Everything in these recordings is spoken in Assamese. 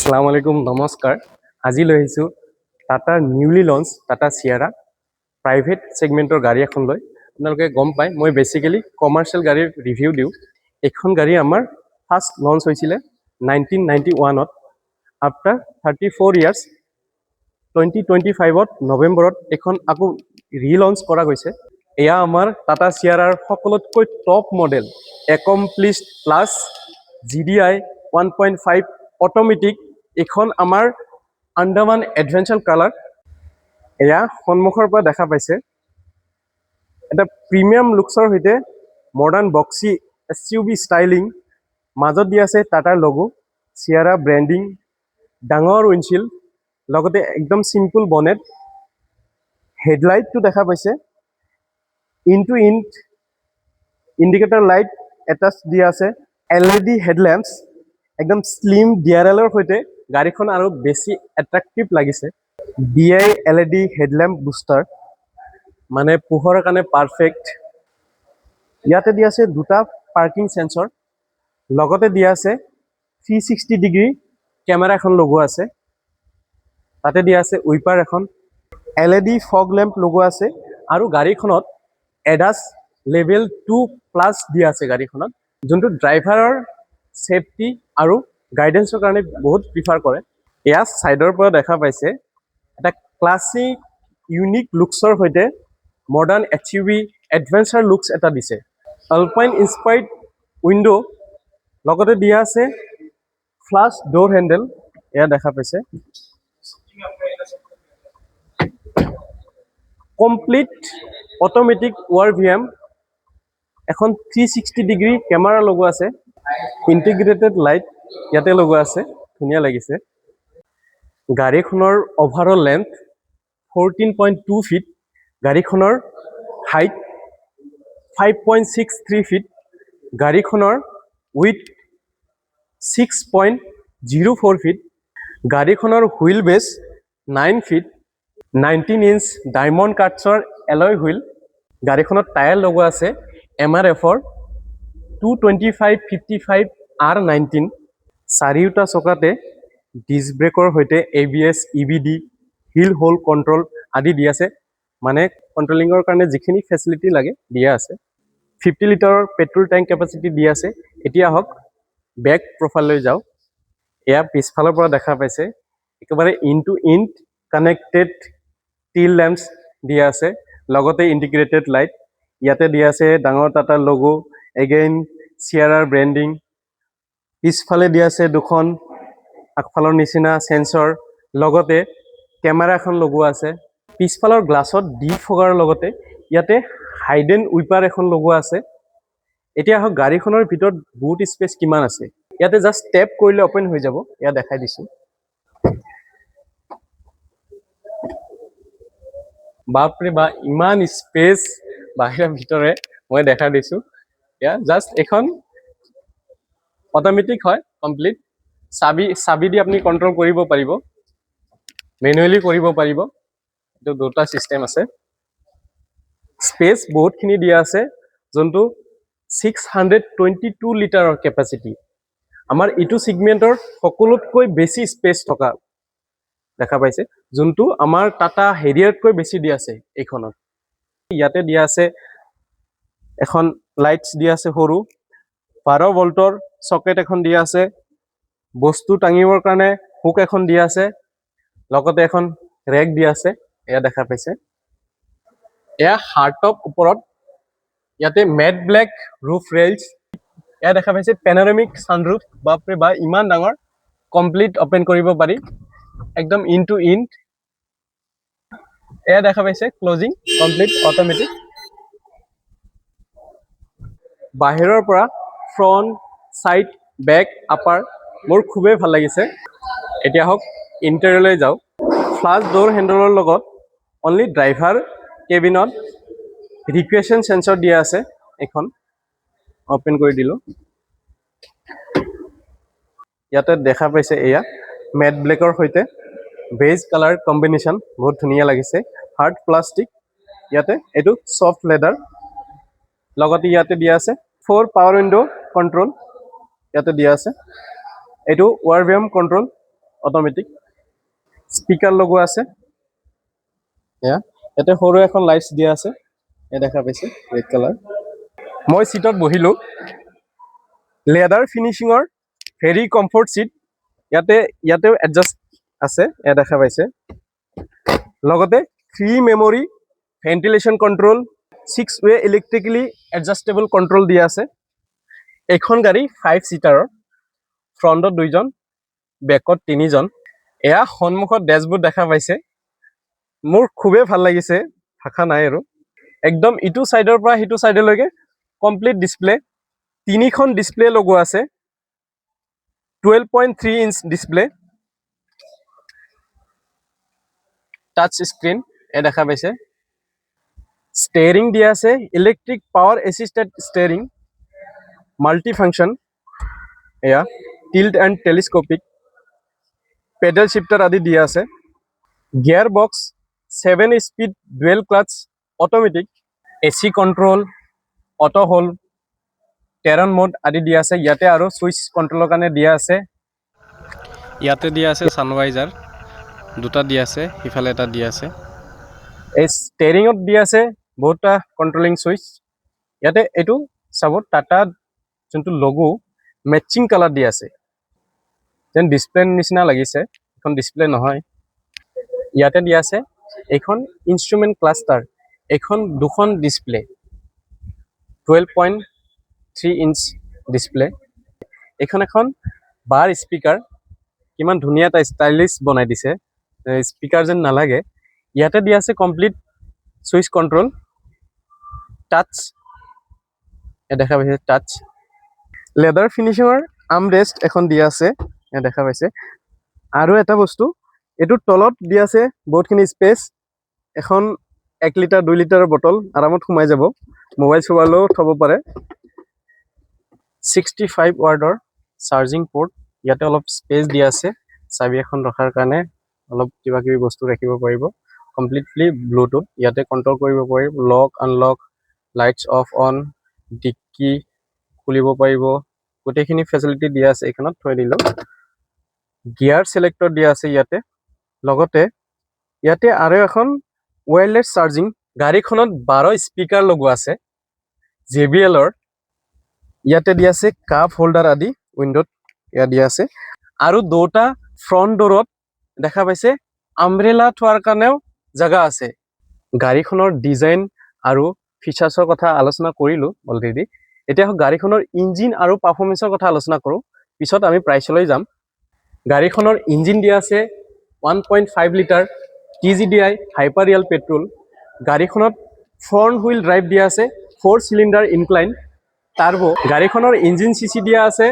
আসসালামু আলাইকুম নমস্কাৰ আজি লৈ আহিছোঁ Tata newly launch Tata Sierra private সেগমেন্টৰ গাড়ী এখন লৈ আপোনালোকে গম পায় মই বেসিক্যালি কমাৰ্শিয়েল গাড়ীৰ ৰিভিউ দিওঁ এখন গাড়ী আমাৰ ফাৰ্স্ট লঞ্চ হৈছিলে 1991 ত আফটাৰ 34 ইয়াৰ্স 2025 ত নৱেম্বৰত এখন আকৌ ৰিলঞ্চ কৰা গৈছে এয়া আমাৰ টাটা চিয়াৰাৰ সকলোতকৈ top model accomplished plus GDI 1.5 automatic এখন আমাৰ আন্ডামান এডভেঞ্চাৰ কালাৰ এয়া সন্মুখৰ পৰা দেখা পাইছে এটা প্ৰিমিয়াম লুকছৰ হৈতে মডাৰ্ন বক্সি এসইউভি ষ্টাইলিং মাজত দি আছে টাটাৰ লোগো চিয়াৰা ব্ৰ্যান্ডিং ডাঙৰ উইন্ডশিল্ড লগতে একদম সিম্পল বনেট হেডলাইট তো দেখা পাইছে in two in indicator light attach দি আছে LED হেডল্যাম্পস একদম স্লিম ডিআৰএলৰ হৈতে গাড়ীখন আৰু বেছি এট্ৰাক্টিভ লাগিছে DI LED হেডল্যাম্প বুষ্টাৰ মানে পোহৰৰ কাৰণে পাৰফেক্ট ইয়াতে দি আছে দুটা পাৰ্কিং সেন্সৰ লগতে দি আছে 360 ডিগ্ৰী ক্যামেৰা এখন লগোৱা আছে তাতে দি আছে উইপাৰ এখন LED ফগ ল্যাম্প লগোৱা আছে আৰু গাড়ীখনত ADAS লেভেল 2 প্লাস দি আছে গাড়ীখনত যোনটো ড্ৰাইভাৰৰ সেফটি আৰু গাইডেন্সৰ কাৰণে বহুত প্ৰিফাৰ কৰে এয়া সাইডৰ পৰা দেখা পাইছে এটা ক্লাসিক ইউনিক লুকছৰ হৈতে মডাৰ্ন SUV এডভেঞ্চাৰ লুকছ এটা দিছে আলপাইন ইনস্পায়াৰ্ড উইন্ডো লগতে দিয়া আছে ফ্লাশ ডোৰ হ্যান্ডেল এয়া দেখা পাইছে কমপ্লিট অটোমেটিক ওয়াৰভিএম এখন 360 ডিগ্ৰী ক্যামেৰা লগোৱা আছে ইন্টিগ্ৰেটেড লাইট ইয়াতে লগোৱা আছে ধুনিয়া লাগিছে গাড়ীখনৰ ওভাৰঅল লেন্থ 14.2 ফিট গাড়ীখনৰ হাইট 5.63 ফিট গাড়ীখনৰ উইথ 6.04 ফিট গাড়ীখনৰ wheel base 9 feet 19 inch diamond কাটছৰ এলয় হুইল গাড়ীখনত টায়াৰ লগোৱা আছে MRF-ৰ 225/55 R19 চাৰিওটা চকাতে ডিস্ক ব্ৰেকৰ হৈতে ABS EBD hill hold control আদি দি আছে মানে কন্ট্ৰোলিংৰ কাৰণে যিখিনি ফেসিলিটি লাগে দিয়া আছে 50 লিটাৰৰ পেট্ৰল ট্যাঙ্ক কেপাসিটি দি আছে এতিয়া হক ব্যাক প্ৰফাইল লৈ যাও এয়া পিছফালৰ পৰা দেখা পাইছে একেবাৰে end two end connected tail lamps দিয়া আছে লগতে ইন্টিগ্ৰেটেড লাইট ইয়াতে দিয়া আছে ডাঙৰ টাটা লোগো এগেইন চিয়াৰাৰ ব্ৰ্যান্ডিং পিছফালে দিয়া আছে দুখন আগফালৰ নিচিনা সেন্সৰ লগতে ক্যামেৰা এখন লগোৱা আছে পিছফালৰ গ্লাছত ডিপ ফগাৰ লগতে ইয়াতে হাইডেন উইপাৰ এখন লগোৱা আছে এতিয়া হক গাড়ীখনৰ ভিতৰত বুট স্পেস কিমান আছে ইয়াতে জাস্ট ট্যাপ কৰিলে ওপেন হৈ যাব ইয়া দেখাই দিছো বাপৰে বা ইমান স্পেস বাহিৰৰ ভিতৰে মই দেখা দিছো ইয়া জাস্ট এখন অটোমেটিক হয় কমপ্লিট চাবি দি আপুনি কন্ট্ৰোল কৰিব পাৰিব ম্যানুয়ালি কৰিব পাৰিব এটো দুটা সিস্টেম আছে স্পেস বহুতখিনি দিয়া আছে যোনটো 622 লিটাৰৰ কেপাসিটি আমাৰ ইটো সেগমেন্টৰ সকলোতকৈ বেছি স্পেস থকা দেখা পাইছে যোনটো আমাৰ টাটা হেৰিয়াৰতকৈ বেছি দি আছে এইখনত ইয়াতে দিয়া আছে এখন লাইটস দিয়া আছে সৰু 12 ভোল্টৰ সকেট এখন দিয়া আছে বস্তু টাঙিবৰ কাৰণে হুক এখন দিয়া আছে লগতে এখন ৰেক দিয়া আছে এয়া দেখা পাইছে এয়া হাৰ্টক ওপৰত ইয়াতে মেট ব্ল্যাক ৰুফ ৰেইলস এয়া দেখা পাইছে প্যানোৰামিক সানৰুফ বাপৰে বা ইমান ডাঙৰ কমপ্লিট ওপেন কৰিব পাৰি একদম ইন টু ইন এয়া দেখা পাইছে ক্লোজিং কমপ্লিট অটোমেটিক বাহিৰৰ পৰা ফ্ৰন্ট সাইড ব্যাক আপাৰ মোৰ খুবেই ভাল লাগিছে এতিয়া হক ইন্টেৰিয়ৰলৈ যাও ফ্লাশ ডোৰ হ্যান্ডেলৰ লগত অনলি ড্ৰাইভাৰ কেবিনত ৰিকুৱেশ্যন সেন্সৰ দিয়া আছে এখন ওপেন কৰি দিলো ইয়াতে দেখা পাইছে এয়া মেট ব্ল্যাকৰ হৈতে বেজ কালাৰ কম্বিনেশন বহুত ধুনিয়া লাগিছে হাৰ্ড প্লাষ্টিক ইয়াতে এটো সফট লেদাৰ লগতে ইয়াতে দিয়া আছে 4 পাৱাৰ উইন্ডো কন্ট্ৰোল ইয়াতে দিয়া আছে এটো ওয়াৰভিএম কন্ট্ৰোল অটোমেটিক স্পিকাৰ লগোৱা আছে এয়া ইয়াতে সৰু এখন লাইটছ দিয়া আছে এয়া দেখা পাইছে ৰেড কালাৰ মই সিটত বহিলো লেদাৰ ফিনিশিঙৰ ভেৰি কমফৰ্ট সিট ইয়াতেও এডজাষ্ট আছে এয়া দেখা পাইছে লগতে 3 মেমৰি ভেন্টিলেশ্যন কন্ট্ৰোল 6 ৱে ইলেক্ট্ৰিকেলি এডজাষ্টেবল কন্ট্ৰোল দিয়া আছে এখন গাড়ী 5 সিটাৰৰ ফ্ৰণ্টত 2জন বেকত 3জন এয়া সন্মুখত ডেশবোৰ্ড দেখা পাইছে মোৰ খুবেই ভাল লাগিছে ভাষা নাই আৰু একদম ইটো সাইডৰ পৰা হিটো সাইডলৈকে কমপ্লিট ডিসপ্লে তিনিখন ডিসপ্লে লগোৱা আছে 12.3 ইঞ্চ ডিসপ্লে টাচ স্ক্রিন এ দেখা পাইছে স্টিয়ারিং দিয়া আছে electric power assisted steering multi function এয়া tilt and telescopic paddle shifter আদি দিয়া আছে gear box 7 speed dual clutch automatic AC control auto hold terrain mode আদি দিয়া আছে ইয়াতে আৰু সুইচ কন্ট্ৰোলৰ কাৰণে দিয়া আছে ইয়াতে দিয়া আছে সানভাইজাৰ দুটা দিয়া আছে ইফালে এটা দিয়া আছে এই ষ্টেৰিঙত দিয়া আছে বহুতটা কন্ট্ৰোলিং সুইচ ইয়াতে এটো চাব টাটা যোনটো লোগো মেচিং কালাৰ দিয়া আছে যেন ডিসপ্লে নিচিনা লাগিছে এখন ডিসপ্লে নহয় ইয়াতে দিয়া আছে এখন ইনস্ট্ৰুমেন্ট ক্লাষ্টাৰ এখন দুখন ডিসপ্লে 12.3 ইঞ্চ ডিসপ্লে এখন বাৰ স্পিকাৰ কিমান ধুনীয়া এটা ষ্টাইলিছ বনাই দিছে স্পিকাৰ যেন নালাগে ইয়াতে দিয়া আছে কমপ্লিট সুইচ কন্ট্ৰোল টাচ এ দেখা পাইছে টাচ লেদাৰ ফিনিশিঙৰ আৰ্মৰেষ্ট এখন দিয়া আছে এ দেখা পাইছে আৰু এটা বস্তু এটো তলত দিয়া আছে বহুতখিনি স্পেচ এখন 1 লিটাৰ 2 লিটাৰৰ বটল আৰামত সোমাই যাব মোবাইল চোৱালেও থব পাৰে 65 ওয়াটৰ চাৰ্জিং পোৰ্ট ইয়াতে অলপ স্পেচ দিয়া আছে চাবি এখন ৰখাৰ কাৰণে অলপ কিবা কিবি বস্তু ৰাখিব পাৰিব কমপ্লিটলি ব্লুটুথ ইয়াতে কন্ট্ৰোল কৰিব পাৰিব লক আনলক লাইটস অফ অন ডিক্কি খুলিব পাৰিব গোটেইখিনি ফেসিলিটি দিয়া আছে এখনত থৈ দিলো গিয়াৰ সিলেক্টৰ দিয়া আছে ইয়াতে লগতে ইয়াতে আৰু এখন ওয়্যাৰলেস চাৰ্জিং গাড়ীখনত 12 স্পিকাৰ লগোৱা আছে JBL ৰ ইয়াতে দিয়া আছে কাপ হোল্ডাৰ আদি উইন্ডোত ইয়া দিয়া আছে আৰু দুটা ফ্ৰন্ট ডোৰত দেখা পাইছে আমব্ৰেলা থোৱাৰ কাৰণেও জায়গা আছে গাড়ীখনৰ ডিজাইন আৰু ফিচাৰ্ছৰ কথা আলোচনা কৰিলো অলৰেডি এতিয়া গাড়ীখনৰ ইঞ্জিন আৰু পাৰফৰমেন্সৰ কথা আলোচনা কৰো পিছত আমি প্ৰাইচলৈ যাম গাড়ীখনৰ ইঞ্জিন দিয়া আছে 1.5 litre TGDI hyper real petrol গাড়ীখনত ফ্ৰন্ট হুইল ড্ৰাইভ দিয়া আছে 4 সিলিন্ডাৰ ইনক্লাইন টাৰ্বো গাড়ীখনৰ ইঞ্জিন সিসি দিয়া আছে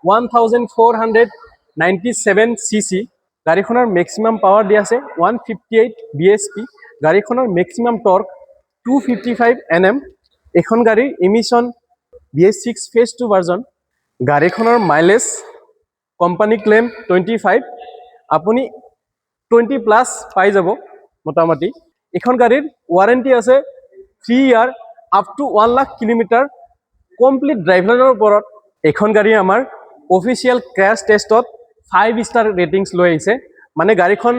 1497 সিসি গাড়ীখনৰ ম্যাক্সিমাম পাৱাৰ দিয়া আছে 158 bhp গাড়ীখনৰ ম্যাক্সিমাম টৰ্ক 255 Nm এখন গাড়ীৰ ইমিশন BS6 ফেজ 2 ভাৰ্জন গাড়ীখনৰ মাইলেজ কোম্পানী ক্লেম 25 আপুনি 20 প্লাস পাই যাব মোটামুটি এখন গাড়ীৰ ওয়াৰেন্টি আছে 3 year up to 1 lakh kilometre complete ড্ৰাইভাৰৰ ওপৰত এখন গাড়ী আমাৰ অফিচিয়েল ক্ৰ্যাশ টেষ্টত 5 ষ্টাৰ ৰেটিংছ লৈ আহিছে মানে গাড়ীখন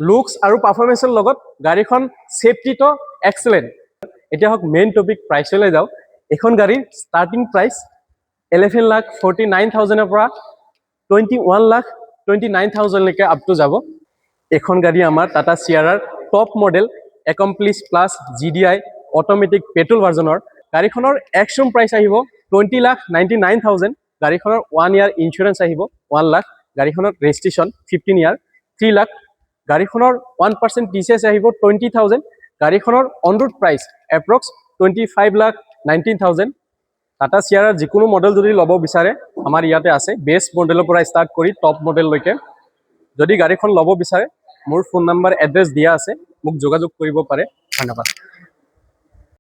লুকস আৰু পাৰফৰমেন্সৰ লগত গাড়ীখন সেফটিটো এক্সেলেন্ট এতিয়া হক মেইন টপিক প্ৰাইচলৈ যাও এখন গাড়ীৰ ষ্টাৰ্টিং প্ৰাইস 11,49,000 ৰ পৰা 21,29,000 লৈকে আপ টু যাব এখন গাড়ী আমাৰ টাটা সিয়াৰাৰ top model accomplished plus GDI automatic petrol ভাৰ্জনৰ গাড়ীখনৰ একশন প্ৰাইস আহিব 20,99,000 গাড়ীখনৰ 1 ইয়াৰ ইন্স্যুৰেন্স আহিব 1 লাখ গাড়ীখনৰ ৰেজিষ্ট্ৰেচন 15 ইয়াৰ 3 লাখ গাড়ীখনৰ 1% TCS আহিব 20,000 গাড়ীখনৰ on road price approx 25,19,000 Tata সিয়াৰাৰ যিকোনো মডেল যদি ল'ব বিচাৰে আমাৰ ইয়াতে আছে বেস মডেলৰ পৰা ষ্টাৰ্ট কৰি টপ মডেল লৈকে যদি গাড়ীখন ল'ব বিচাৰে মোৰ ফোন নাম্বাৰ এড্ৰেছ দিয়া আছে মোক যোগাযোগ কৰিব পাৰে ধন্যবাদ